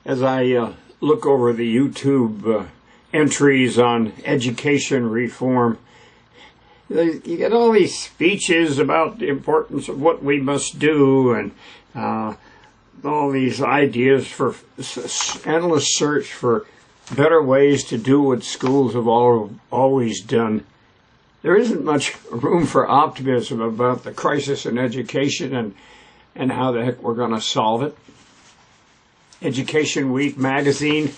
as I look over the YouTube entries on education reform, you get all these speeches about the importance of what we must do, and all these ideas for endless search for better ways to do what schools have always done. There isn't much room for optimism about the crisis in education and how the heck we're going to solve it. Education Week magazine,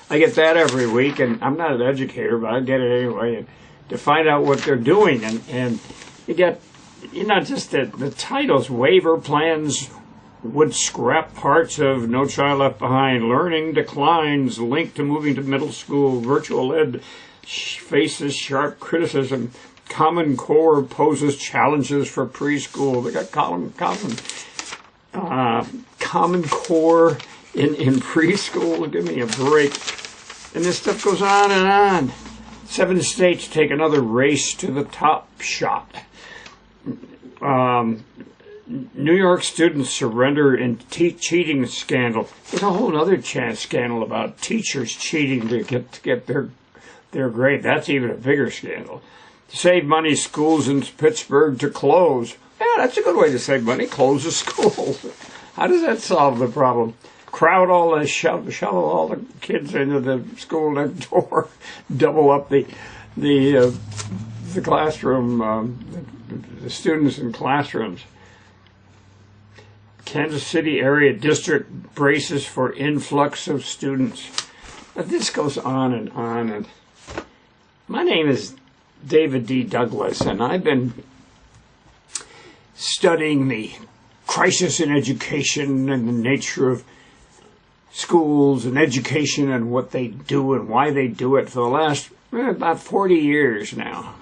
I get that every week, and I'm not an educator, but I get it anyway, and to find out what they're doing. And you get, just the titles: waiver plans would scrap parts of No Child Left Behind, learning declines linked to moving to middle school, virtual ed faces sharp criticism, Common Core poses challenges for preschool. They got Common Core in preschool. Give me a break. And this stuff goes on and on. 7 states take another race to the top shot. New York students surrender in cheating scandal. There's a whole other scandal about teachers cheating to get their grade. That's even a bigger scandal. To save money, schools in Pittsburgh to close. Yeah, that's a good way to save money. Close the schools. How does that solve the problem? Crowd all the shovel all the kids into the school next door. Double up the classroom, the students in classrooms. Kansas City area district braces for influx of students. But this goes on and on. And my name is David D. Douglas, and I've been studying the crisis in education and the nature of schools and education and what they do and why they do it for the last about 40 years now.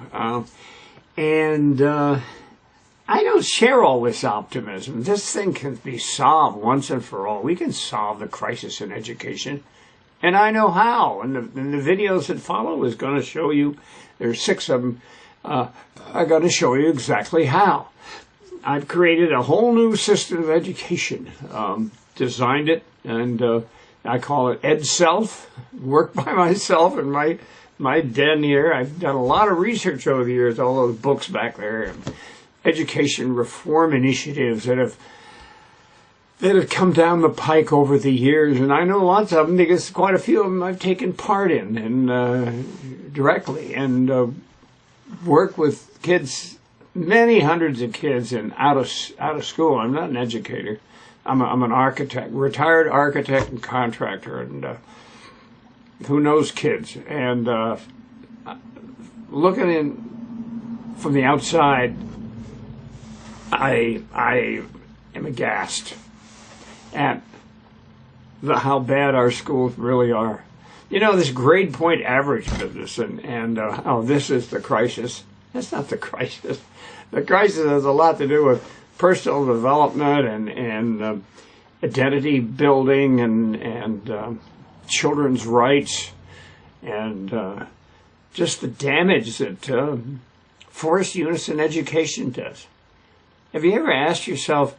I don't share all this optimism. This thing can be solved once and for all. We can solve the crisis in education, and I know how. And the videos that follow is going to show you. There's 6 of them. I'm going to show you exactly how. I've created a whole new system of education, designed it, and I call it EdSelf. Worked by myself in my den here. I've done a lot of research over the years, all those books back there, and education reform initiatives that have come down the pike over the years, and I know lots of them because quite a few of them I've taken part in and directly, and work with kids, many hundreds of kids, and out of school. I'm not an educator. I'm an architect, retired architect and contractor, and who knows kids. And looking in from the outside, I am aghast at how bad our schools really are. This grade point average business, and this is the crisis. That's not the crisis. The crisis has a lot to do with personal development and identity building and children's rights and just the damage that forced unison education does. Have you ever asked yourself,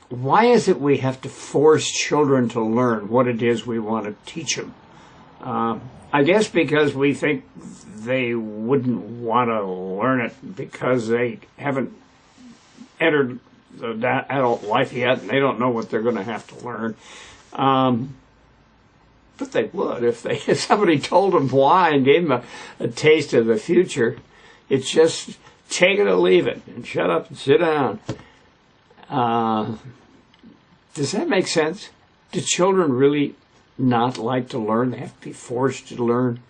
why is it we have to force children to learn what it is we want to teach them? I guess because we think they wouldn't want to learn it because they haven't entered the adult life yet, and they don't know what they're going to have to learn. But they would if somebody told them why and gave them a taste of the future. It's just take it or leave it, and shut up and sit down. Does that make sense? Do children really not like to learn? They have to be forced to learn.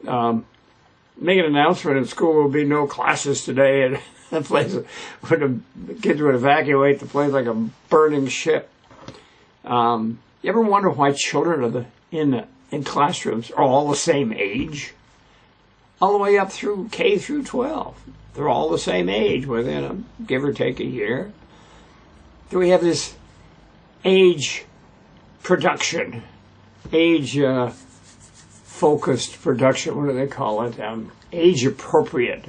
Make an announcement in school, there will be no classes today, and the place the kids would evacuate the place like a burning ship. You ever wonder why children in classrooms are all the same age? All the way up through K through 12. They're all the same age, within give or take a year. Do we have this age production, age-focused production, what do they call it? Age-appropriate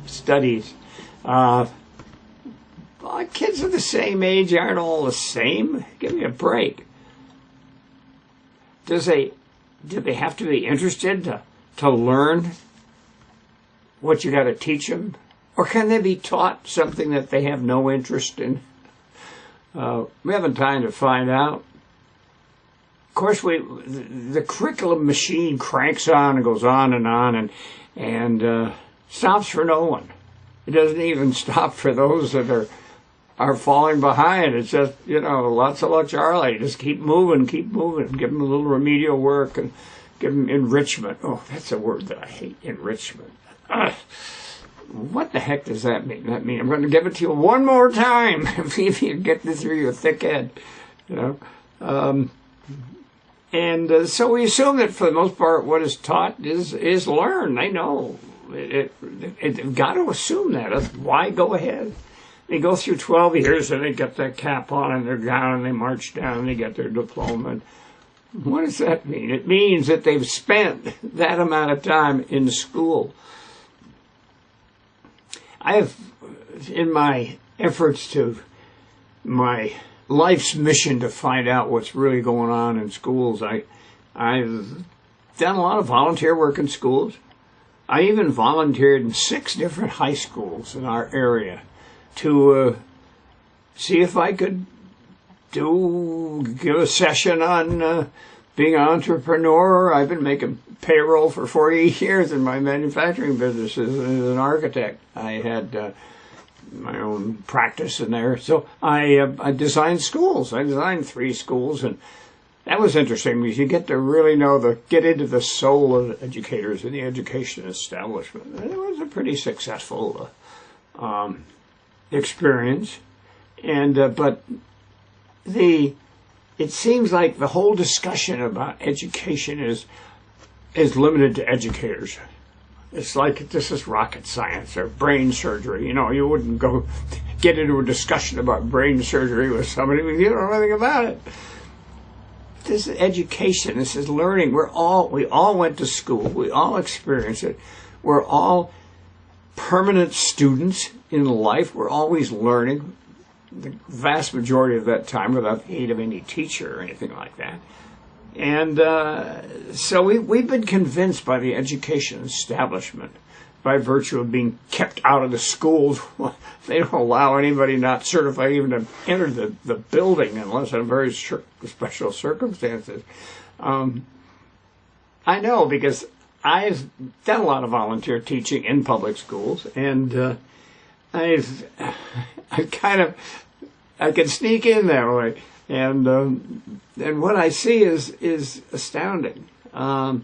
studies. Kids of the same age aren't all the same. Give me a break. do they have to be interested to learn what you got to teach them? Or can they be taught something that they have no interest in? We haven't time to find out. Of course, the curriculum machine cranks on and goes on and stops for no one. It doesn't even stop for those that are falling behind. It's just, lots of luck, Charlie. Just keep moving. Give them a little remedial work and give them enrichment. Oh, that's a word that I hate, enrichment. What the heck does that mean? That means I'm going to give it to you one more time if you get this through your thick head, So we assume that for the most part, what is taught is learned. I know it got to assume that. Why go ahead? They go through 12 years and they get that cap on and they're down and they march down and they get their diploma. And what does that mean? It means that they've spent that amount of time in school. I have, in my efforts to my life's mission to find out what's really going on in schools, I've done a lot of volunteer work in schools. I even volunteered in 6 different high schools in our area to see if I could give a session on being an entrepreneur. I've been making payroll for 48 years in my manufacturing business as an architect. I had my own practice in there. So I designed schools. I designed 3 schools, and that was interesting because you get to really get into the soul of educators in the education establishment. And it was a pretty successful experience. But it seems like the whole discussion about education is limited to educators. It's like this is rocket science or brain surgery. You wouldn't go get into a discussion about brain surgery with somebody if you don't know anything about it. This is education. This is learning. We all went to school. We all experienced it. We're all permanent students in life. We're always learning. The vast majority of that time without the aid of any teacher or anything like that. And so we've been convinced by the education establishment, by virtue of being kept out of the schools. They don't allow anybody not certified even to enter the building unless in very special circumstances. I know because I've done a lot of volunteer teaching in public schools, and I can sneak in that way. And what I see is astounding. And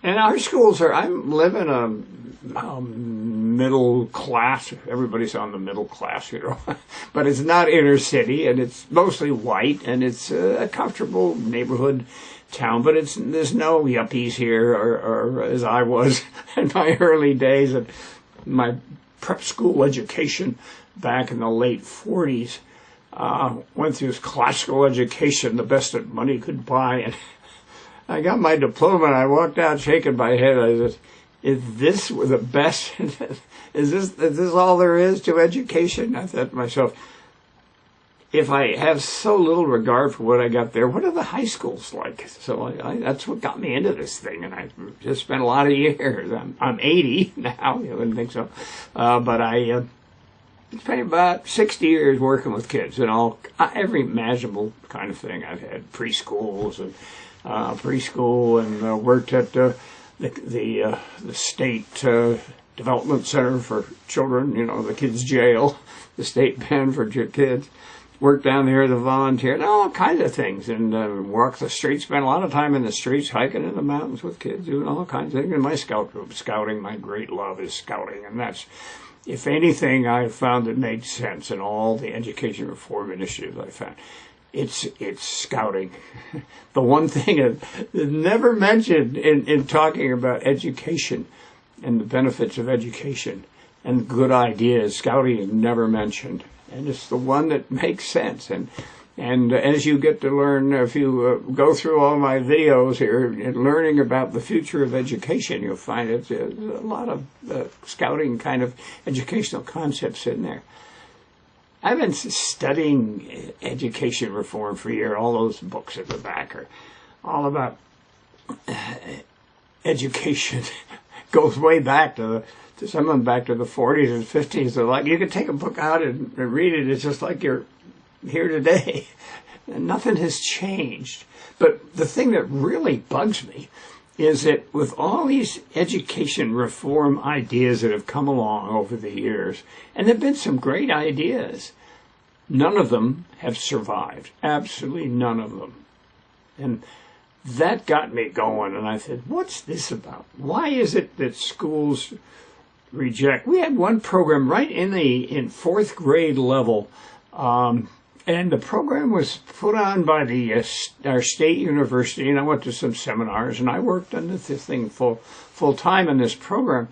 our schools I'm living a middle class. Everybody's on the middle class, but it's not inner city, and it's mostly white, and it's a comfortable neighborhood town. But there's no yuppies here, or as I was in my early days of my prep school education back in the late 40s. Went through classical education, the best that money could buy, and I got my diploma, and I walked out shaking my head. I said, is this the best? Is this all there is to education? I thought to myself, if I have so little regard for what I got there, what are the high schools like? So that's what got me into this thing, and I just spent a lot of years. I'm 80 now, you wouldn't think so, but I spent about 60 years working with kids and every imaginable kind of thing. I've had preschools and worked at the state development center for children, the kids' jail, the state pen for kids. Worked down there as a volunteer, and all kinds of things, and walked the streets, spent a lot of time in the streets, hiking in the mountains with kids, doing all kinds of things. In my scout group, scouting, my great love is scouting, and that's, if anything, I found that made sense in all the education reform initiatives I found. It's scouting. The one thing that's never mentioned in talking about education and the benefits of education and good ideas, scouting is never mentioned. And it's the one that makes sense. And as you get to learn, if you go through all my videos here and learning about the future of education, you'll find it's a lot of scouting kind of educational concepts in there. I've been studying education reform for a year. All those books at the back are all about education goes way back to some of them back to the 40s and 50s. They're like, you can take a book out and read it. It's just like you're here today. And nothing has changed. But the thing that really bugs me is that with all these education reform ideas that have come along over the years, and there have been some great ideas, none of them have survived. Absolutely none of them. And that got me going, and I said, what's this about? Why is it that schools reject? We had one program right in fourth grade level, and the program was put on by our state university, and I went to some seminars, and I worked on this thing full time in this program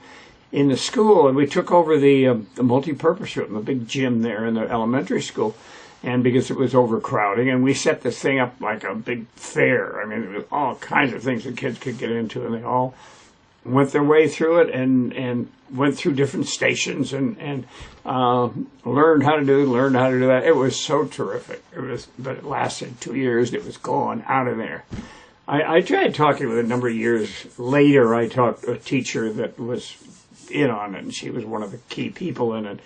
in the school, and we took over the multi-purpose room, the big gym there in the elementary school, and because it was overcrowding, and we set this thing up like a big fair. I mean, there was all kinds of things that kids could get into, and they all went their way through it and went through different stations and learned how to do that. It was so terrific. But it lasted 2 years. It was gone out of there. I tried talking with a number of years later. I talked to a teacher that was in on it, and she was one of the key people in it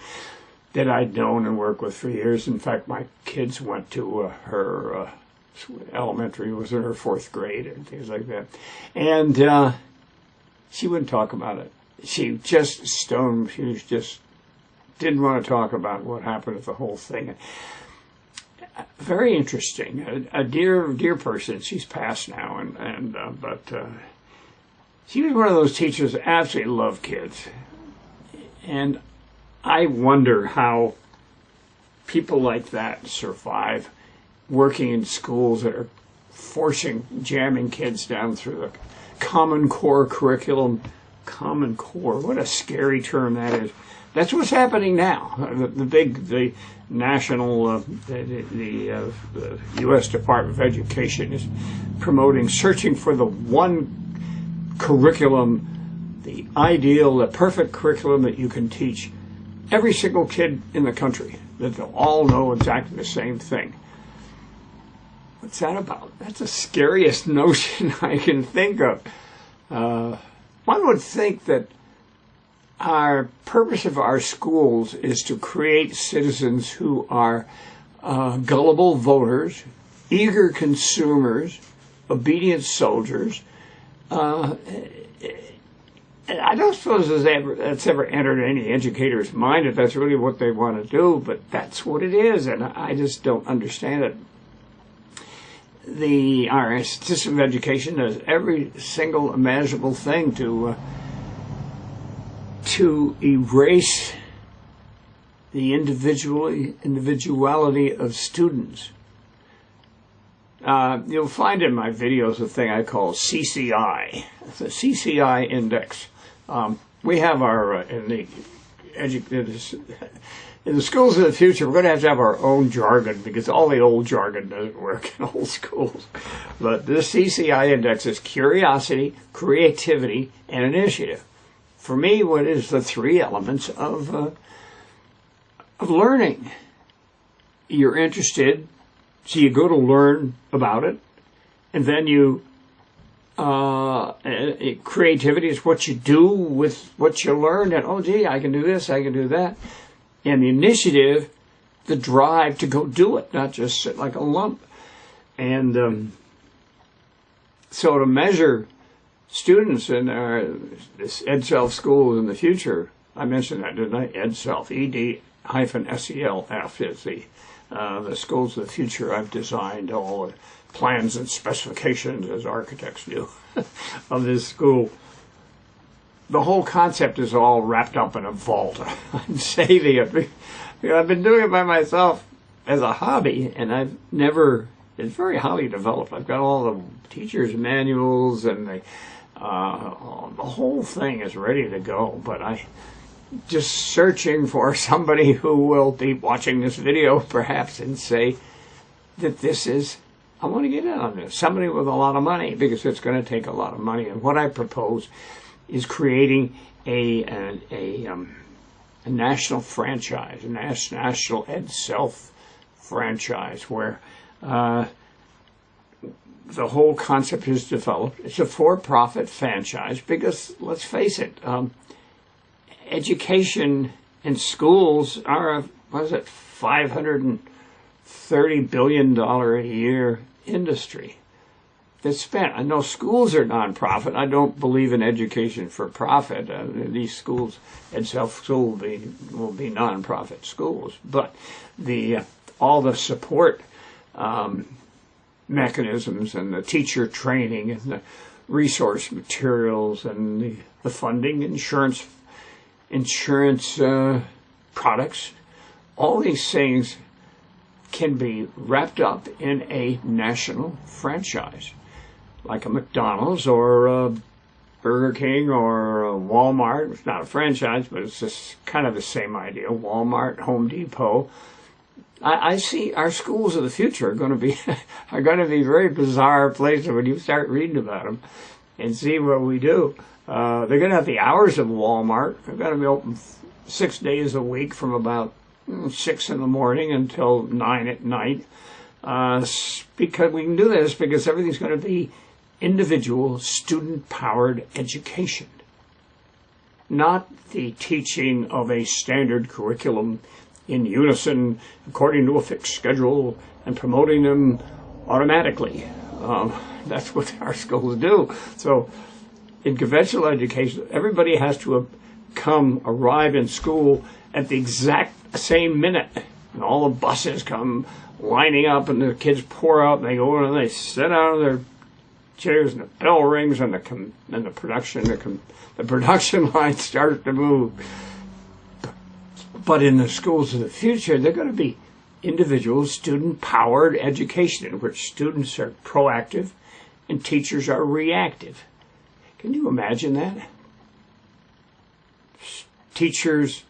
that I'd known and worked with for years. In fact, my kids went to her elementary, was in her fourth grade and things like that. And she wouldn't talk about it. She just stoned. She was just didn't want to talk about what happened with the whole thing. Very interesting. A dear person. She's passed now, but she was one of those teachers that absolutely loved kids. And I wonder how people like that survive working in schools that are jamming kids down through the Common Core curriculum. Common Core, what a scary term that is. That's what's happening now. The national, the U.S. Department of Education is promoting, searching for the one curriculum, the ideal, the perfect curriculum that you can teach every single kid in the country, that they'll all know exactly the same thing. What's that about? That's the scariest notion I can think of. One would think that our purpose of our schools is to create citizens who are gullible voters, eager consumers, obedient soldiers. I don't suppose that's ever entered any educator's mind that that's really what they want to do, but that's what it is, and I just don't understand it. Our system of education does every single imaginable thing to erase the individuality of students. You'll find in my videos a thing I call CCI, the CCI index. We have our in the schools of the future, we're going to have our own jargon because all the old jargon doesn't work in old schools. But this CCI index is curiosity, creativity, and initiative. For me, what is the three elements of learning? You're interested, so you go to learn about it, and then creativity is what you do with what you learned, and oh gee, I can do this, I can do that. And the initiative, the drive to go do it, not just sit like a lump. And so to measure students in this EdSelf schools in the future, I mentioned that, didn't I? EdSelf, ED-SELF is the schools of the future. I've designed all the plans and specifications, as architects do, of this school. The whole concept is all wrapped up in a vault. I'm saving it. I've been doing it by myself as a hobby, and it's very highly developed. I've got all the teachers' manuals, and the whole thing is ready to go, but I'm just searching for somebody who will be watching this video, perhaps, and say that I want to get in on this. Somebody with a lot of money, because it's going to take a lot of money. And what I propose is creating a national franchise, a national EdSelf franchise, where the whole concept is developed. It's a for-profit franchise because, let's face it, education in schools are, $530 billion a year industry that's spent. I know schools are nonprofit. I don't believe in education for profit. These schools and self-school will be nonprofit schools, but all the support mechanisms and the teacher training and the resource materials and the funding, insurance products, all these things can be wrapped up in a national franchise, like a McDonald's or a Burger King or a Walmart. It's not a franchise, but it's just kind of the same idea. Walmart, Home Depot. I see our schools of the future are going to be very bizarre places when you start reading about them and see what we do. They're going to have the hours of Walmart. They're going to be open 6 days a week from about 6 in the morning until 9 at night. Because we can do this because everything's going to be individual student-powered education, not the teaching of a standard curriculum in unison according to a fixed schedule and promoting them automatically. That's what our schools do. So in conventional education, everybody has to arrive in school at the exact same minute. And all the buses come lining up and the kids pour out and they go and they sit out of their chairs and the bell rings and the production line starts to move. But in the schools of the future, they're going to be individual student-powered education in which students are proactive and teachers are reactive. Can you imagine that? Teachers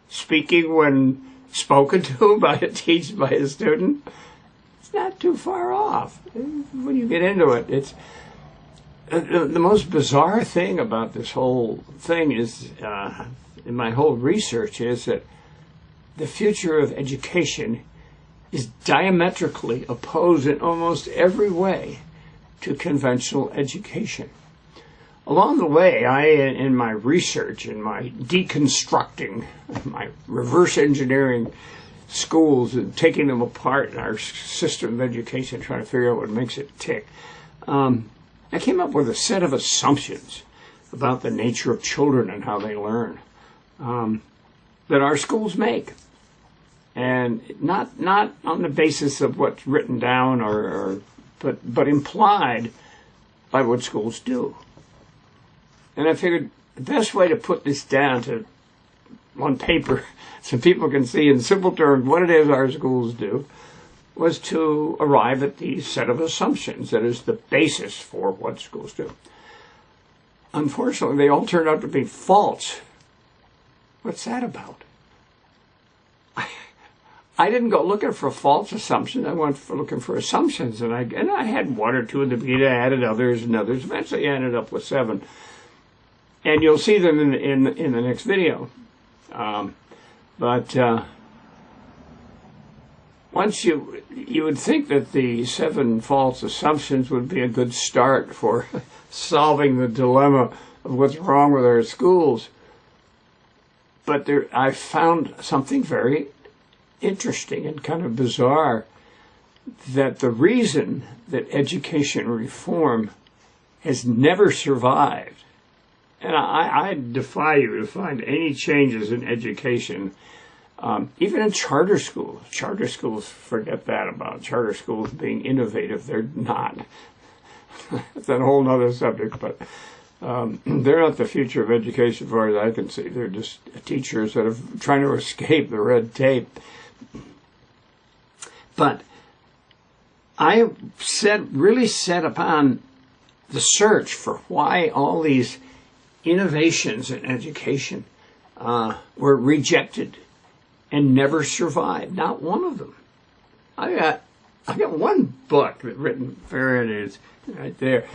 speaking when spoken to by a student. It's not too far off. When you get into it, it's the most bizarre thing about this whole thing is, in my whole research, is that the future of education is diametrically opposed in almost every way to conventional education. Along the way, in my research, in my deconstructing, my reverse engineering schools and taking them apart in our system of education, trying to figure out what makes it tick, I came up with a set of assumptions about the nature of children and how they learn that our schools make. And not on the basis of what's written down but implied by what schools do. And I figured the best way to put this down on paper so people can see in simple terms what it is our schools do was to arrive at the set of assumptions that is the basis for what schools do. Unfortunately, they all turned out to be false. What's that about? I didn't go looking for false assumptions. I went looking for assumptions, and I had one or two in the beginning. I added others and others. Eventually, I ended up with 7, and you'll see them in the next video. Once you would think that the 7 false assumptions would be a good start for solving the dilemma of what's wrong with our schools. But I found something very interesting and kind of bizarre, that the reason that education reform has never survived, and I defy you to find any changes in education, even in charter schools. Charter schools, forget that about charter schools being innovative. They're not. That's a whole other subject, but they're not the future of education as far as I can see. They're just teachers that are trying to escape the red tape. But I really set upon the search for why all these innovations in education were rejected and never survived. Not one of them. I got one book written, there it is, right there,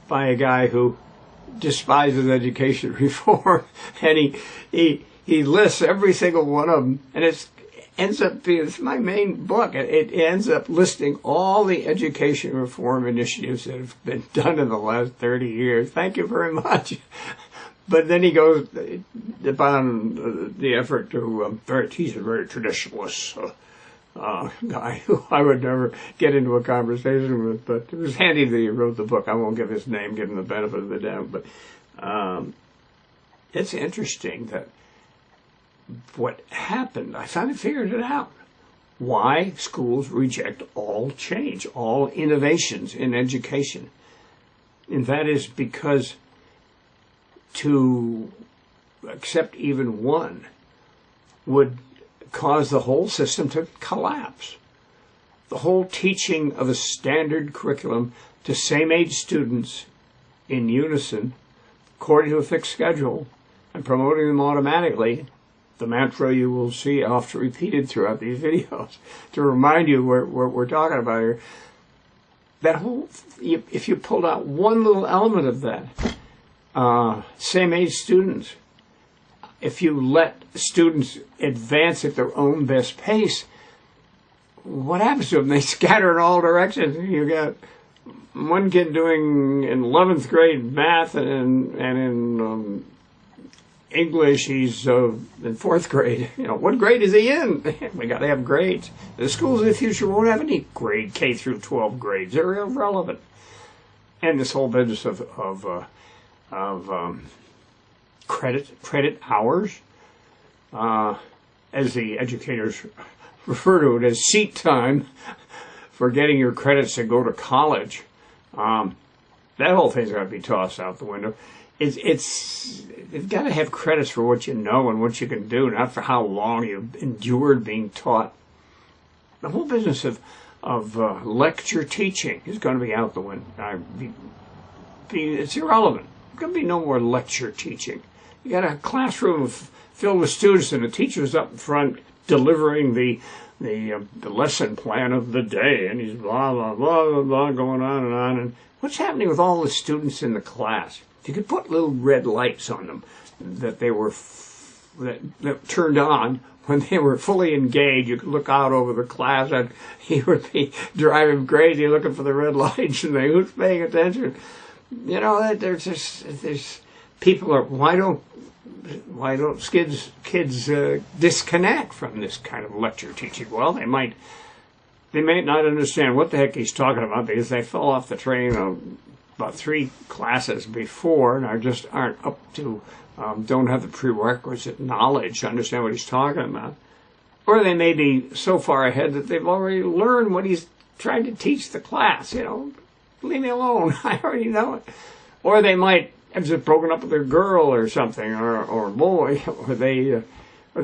by a guy who despises education reform, and he lists every single one of them, and ends up being, it's my main book. It ends up listing all the education reform initiatives that have been done in the last 30 years. Thank you very much. But then he goes upon the effort to, he's a very traditionalist guy who I would never get into a conversation with, but it was handy that he wrote the book. I won't give his name, give him the benefit of the doubt, but it's interesting that what happened, I finally figured it out. Why schools reject all change, all innovations in education. And that is because to accept even one would cause the whole system to collapse. The whole teaching of a standard curriculum to same-age students in unison, according to a fixed schedule, and promoting them automatically, the mantra you will see often repeated throughout these videos, to remind you what we're talking about here. That whole, if you pulled out one little element of that, same-age students, if you let students advance at their own best pace, what happens to them? They scatter in all directions. You got one kid doing in 11th grade math, and in English he's in 4th grade. You know, what grade is he in? We got to have grades. The schools of the future won't have any grade K through 12 grades. They're irrelevant. And this whole business of credit hours, as the educators refer to it as seat time for getting your credits to go to college. That whole thing's got to be tossed out the window. You've got to have credits for what you know and what you can do, not for how long you've endured being taught. The whole business of lecture teaching is going to be out the window. It's irrelevant. There's going to be no more lecture teaching. You got a classroom filled with students, and the teacher's up in front delivering the lesson plan of the day, and he's blah blah blah blah blah going on and on. And what's happening with all the students in the class? If you could put little red lights on them that they were that turned on when they were fully engaged, you could look out over the class, and he would be driving crazy looking for the red lights, and who's paying attention? You know, there's people are why don't kids disconnect from this kind of lecture teaching? Well, they might not understand what the heck he's talking about because they fell off the train about 3 classes before and aren't up to, don't have the prerequisite knowledge to understand what he's talking about. Or they may be so far ahead that they've already learned what he's trying to teach the class. You know, leave me alone. I already know it. Or they might have just broken up with their girl or something, or boy, or they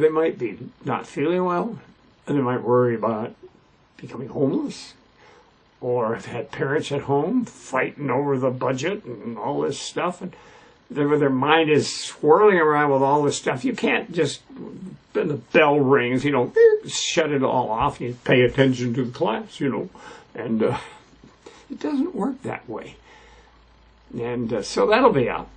might be not feeling well, and they might worry about becoming homeless, or have had parents at home fighting over the budget and all this stuff, and their mind is swirling around with all this stuff. You can't just, when the bell rings, shut it all off and you pay attention to the class, and it doesn't work that way. And so that'll be out.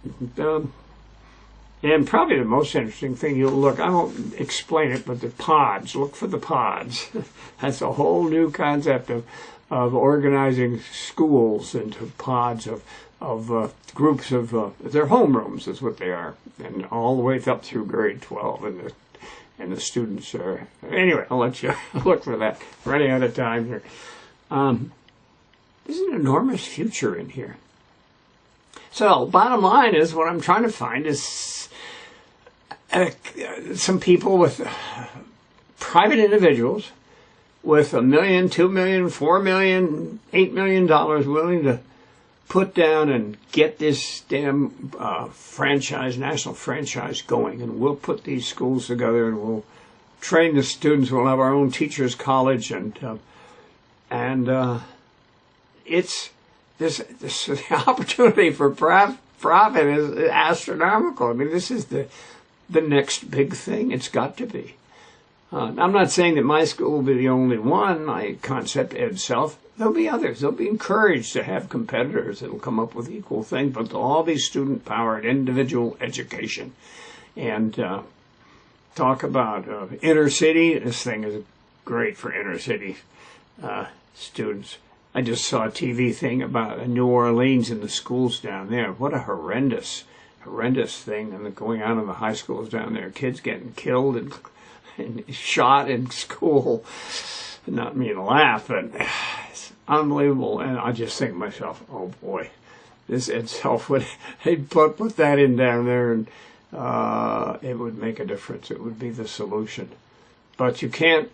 And probably the most interesting thing, I won't explain it, but the pods, look for the pods. That's a whole new concept of organizing schools into pods of groups of, they're homerooms is what they are, and all the way up through grade 12, and the students are, anyway, I'll let you look for that. Running out of time here. There's an enormous future in here. So, bottom line is, what I'm trying to find is some people with private individuals with $1 million, $2 million, $4 million, $8 million willing to put down and get this damn national franchise going. And we'll put these schools together and we'll train the students. We'll have our own teachers' college, and it's the opportunity for profit is astronomical. I mean, this is the next big thing. It's got to be. I'm not saying that my school will be the only one. My concept itself, there'll be others. They'll be encouraged to have competitors that'll come up with equal things, but they'll all be student-powered, individual education. And talk about inner city. This thing is great for inner city students. I just saw a TV thing about New Orleans and the schools down there. What a horrendous thing and going on in the high schools down there. Kids getting killed and shot in school. Not mean to laugh, but it's unbelievable. And I just think to myself, oh boy, this itself would they'd put that in down there, and it would make a difference. It would be the solution. But you can't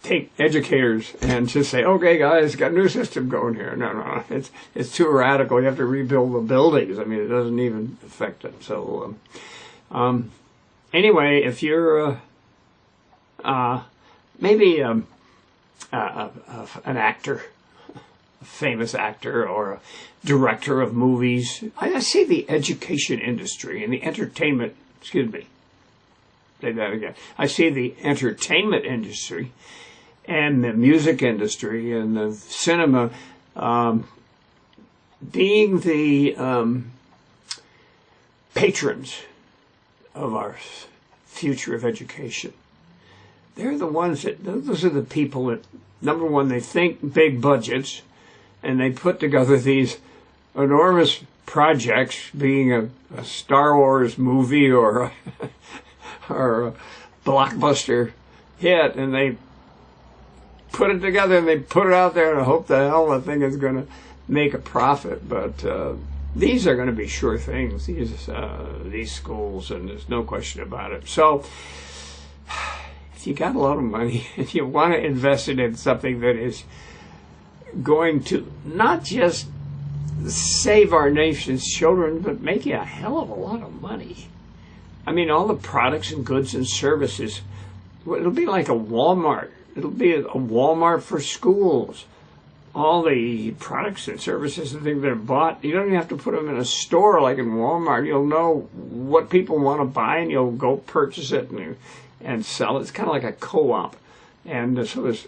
take educators and just say, okay, guys, got a new system going here. No, it's too radical. You have to rebuild the buildings. I mean, it doesn't even affect them. So, anyway, if you're maybe an actor, a famous actor, or a director of movies, I see the education industry and the entertainment, excuse me, say that again. I see the entertainment industry and the music industry and the cinema being the patrons of our future of education. They're the ones those are the people that, number one, they think big budgets, and they put together these enormous projects, being a Star Wars movie or a blockbuster hit, and they put it together and they put it out there and hope the hell the thing is going to make a profit. But these are going to be sure things, these schools, and there's no question about it. So if you got a lot of money and you want to invest it in something that is going to not just save our nation's children, but make you a hell of a lot of money. I mean, all the products and goods and services, it'll be like a Walmart. It'll be a Walmart for schools. All the products and services and things that are bought, you don't even have to put them in a store like in Walmart. You'll know what people want to buy, and you'll go purchase it and sell it. It's kind of like a co-op. And so there's,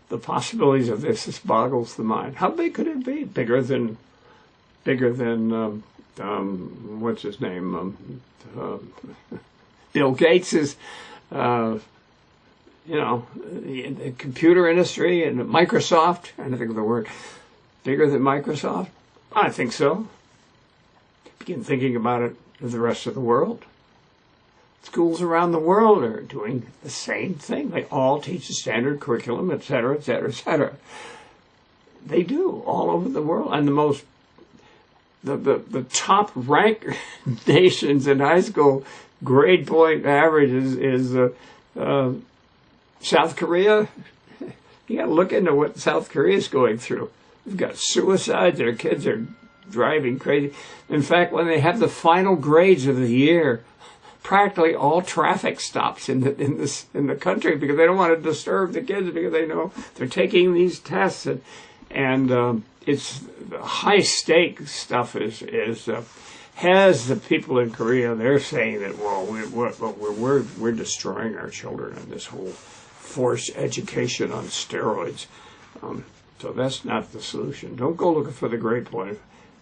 the possibilities of this just boggles the mind. How big could it be? Bigger than what's his name? Bill Gates is, the computer industry and Microsoft. I don't think of the word. Bigger than Microsoft? I think so. Begin thinking about it of the rest of the world. Schools around the world are doing the same thing. They all teach the standard curriculum, et cetera, et cetera, et cetera. They do all over the world. And the top ranked nations in high school grade point average is South Korea. You got to look into what South Korea is going through. They've got suicides. Their kids are driving crazy. In fact, when they have the final grades of the year, practically all traffic stops in the country because they don't want to disturb the kids because they know they're taking these tests, and it's the high stake stuff has the people in Korea. They're saying that we're destroying our children in this whole forced education on steroids. So that's not the solution. Don't go looking for the grade point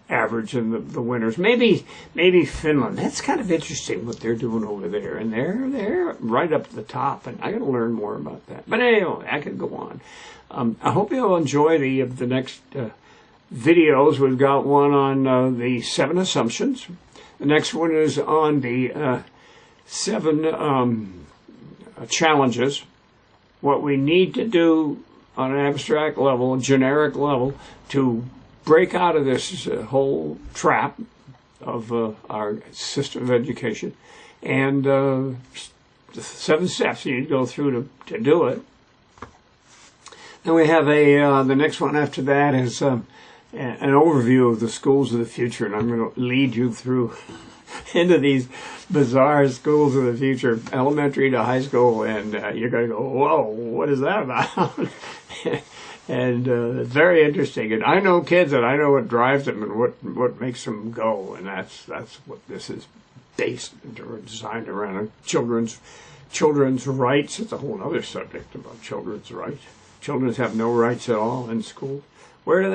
average and the winners. Maybe Finland. That's kind of interesting what they're doing over there, and they're right up at the top. And I got to learn more about that. But anyway, I could go on. I hope you'll enjoy the next videos. We've got one on the 7 assumptions. The next one is on the 7 challenges. What we need to do on an abstract level, a generic level, to break out of this whole trap of our system of education, and the 7 steps you need to go through to do it. Then we have the next one after that is an overview of the schools of the future, and I'm going to lead you through into these bizarre schools of the future, elementary to high school, and you're going to go, whoa, what is that about? And it's very interesting. And I know kids, and I know what drives them and what makes them go, and that's what this is based or designed around. Children's rights. It's a whole other subject about children's rights. Children have no rights at all in school. What do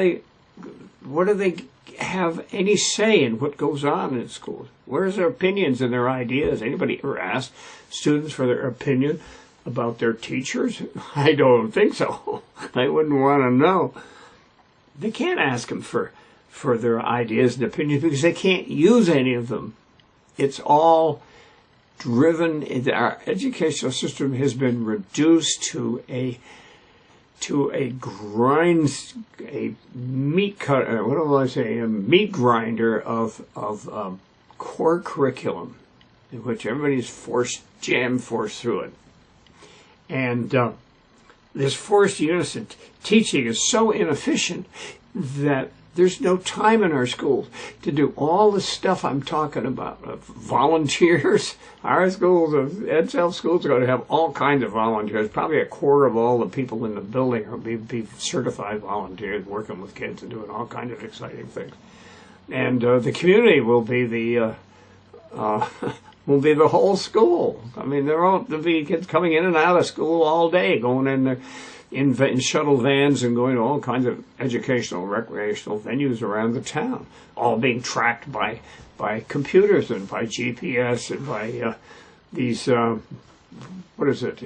they have any say in what goes on in schools? Where's their opinions and their ideas? Anybody ever asked students for their opinion about their teachers? I don't think so. They wouldn't want to know. They can't ask them for their ideas and opinions because they can't use any of them. It's all driven. Our educational system has been reduced to a meat cutter. What do I say? A meat grinder of core curriculum, in which everybody's jam forced through it. And this forced unison teaching is so inefficient that there's no time in our schools to do all the stuff I'm talking about. Volunteers. Our schools, EdSouth schools, are going to have all kinds of volunteers. Probably a quarter of all the people in the building will be certified volunteers working with kids and doing all kinds of exciting things. And the community will be the whole school. I mean, there'll be kids coming in and out of school all day, going in there in shuttle vans and going to all kinds of educational, recreational venues around the town, all being tracked by computers and by GPS and by these, what is it,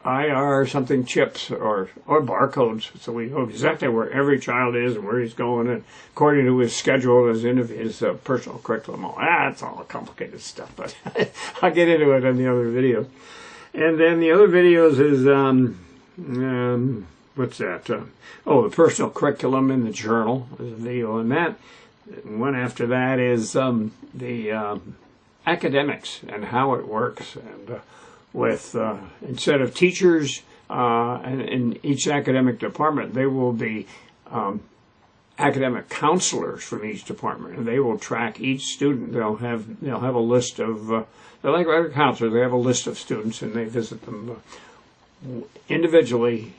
IR something chips or barcodes, so we know exactly where every child is and where he's going, and according to his schedule, his personal curriculum. That's all complicated stuff, but I'll get into it in the other videos. And then the other videos is, what's that? The personal curriculum in the journal. There's a video on that. And one after that is the academics and how it works, and with instead of teachers in each academic department, there will be academic counselors from each department, and they will track each student. They'll have a list of they're like regular counselors. They have a list of students, and they visit them individually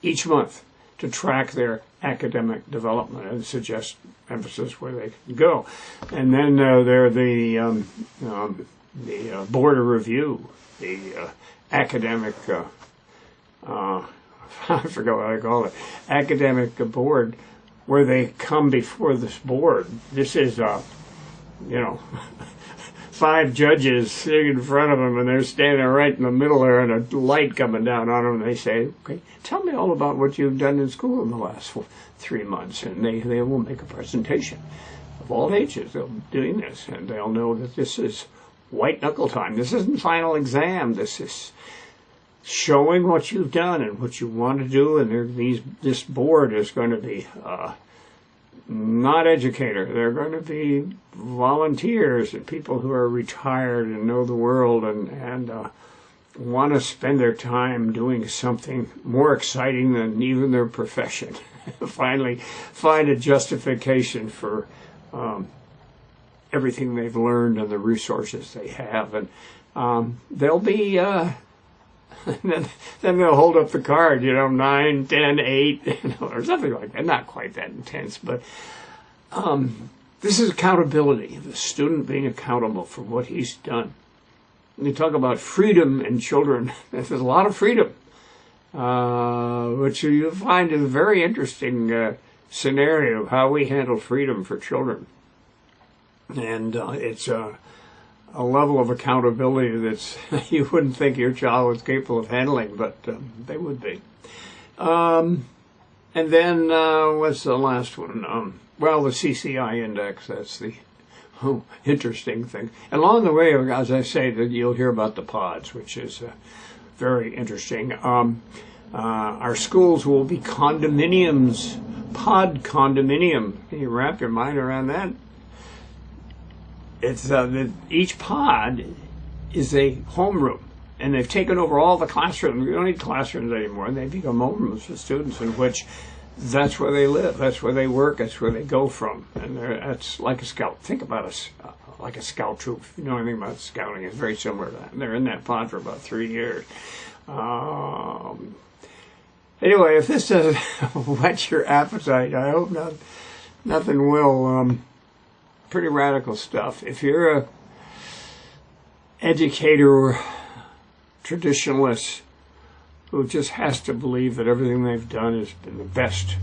each month to track their academic development and suggest emphasis where they can go. And then there are the board of review, the academic, I forgot what I call it, academic board, where they come before this board. This is, 5 judges sitting in front of them, and they're standing right in the middle there, and a light coming down on them. And they say, "Okay, tell me all about what you've done in school in the last 3 months." And they will make a presentation of all ages. They'll be doing this, and they'll know that this is white knuckle time. This isn't final exam. This is showing what you've done and what you want to do. And this board is going to be not educator. They're going to be volunteers and people who are retired and know the world and want to spend their time doing something more exciting than even their profession. Finally find a justification for everything they've learned and the resources they have. And they'll be then they'll hold up the card, 9, 10, 8, or something like that. Not quite that intense, but this is accountability, the student being accountable for what he's done. When you talk about freedom in children, there's a lot of freedom, which you find is a very interesting scenario of how we handle freedom for children. And it's a level of accountability that's you wouldn't think your child was capable of handling, but they would be. And then what's the last one? The CCI index. That's the interesting thing. And along the way, as I say, that you'll hear about the pods, which is very interesting. Our schools will be condominiums, pod condominium. Can you wrap your mind around that? It's each pod is a homeroom, and they've taken over all the classrooms. We don't need classrooms anymore. They become homerooms for students in which that's where they live, that's where they work, that's where they go from. And that's like a scout. Think about us like a scout troop. If you know anything about scouting, it's very similar to that. And they're in that pod for about 3 years. Anyway, if this doesn't whet your appetite, I hope nothing will. Pretty radical stuff. If you're a educator, traditionalist, who just has to believe that everything they've done has been the best,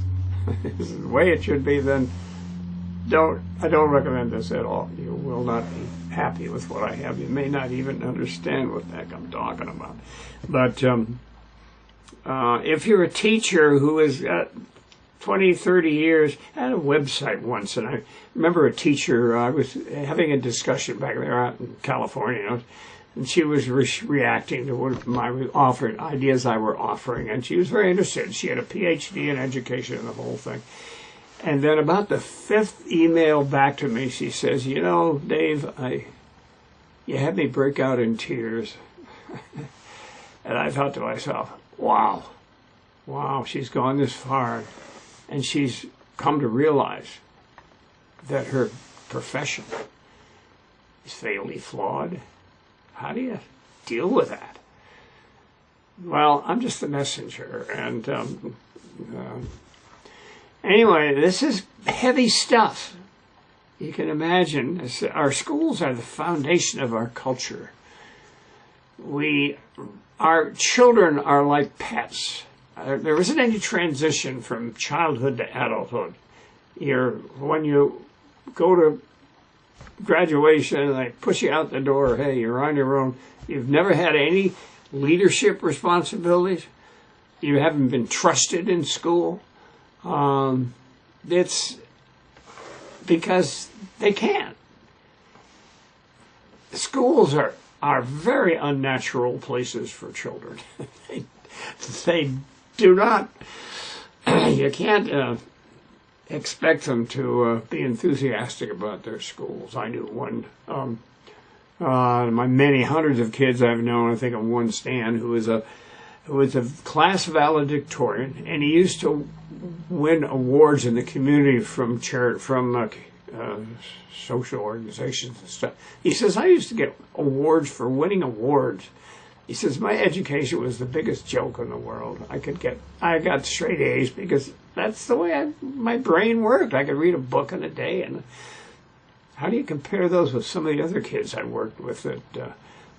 is the way it should be, then I don't recommend this at all. You will not be happy with what I have. You may not even understand what the heck I'm talking about. But if you're a teacher who has got 20, 30 years, I had a website once, and I remember a teacher, I was having a discussion back there out in California, and she was reacting to what my ideas I were offering, and she was very interested. She had a PhD in education and the whole thing. And then about the fifth email back to me, she says, you know, Dave, you had me break out in tears. And I thought to myself, wow, she's gone this far. And she's come to realize that her profession is fatally flawed. How do you deal with that? Well, I'm just the messenger. And anyway, this is heavy stuff. You can imagine, our schools are the foundation of our culture. Our children are like pets. There isn't any transition from childhood to adulthood. When you go to graduation, they push you out the door, hey, you're on your own. You've never had any leadership responsibilities. You haven't been trusted in school. It's because they can't. Schools are very unnatural places for children. They do not, you can't expect them to be enthusiastic about their schools. I knew one, my many hundreds of kids I've known, I think of one Stan, who was a class valedictorian, and he used to win awards in the community from social organizations and stuff. He says, I used to get awards for winning awards. He says, my education was the biggest joke in the world. I got straight A's because that's the way my brain worked. I could read a book in a day. And how do you compare those with some of the other kids I worked with that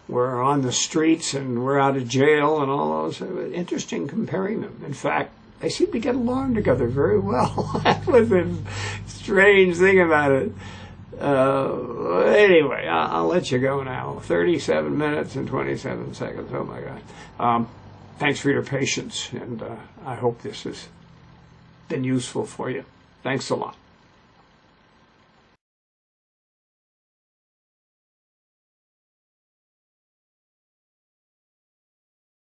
were on the streets and were out of jail and all those? Interesting comparing them. In fact, they seem to get along together very well. That was a strange thing about it. Anyway, I'll let you go now. 37 minutes and 27 seconds. Oh, my God. Thanks for your patience, and I hope this has been useful for you. Thanks a lot.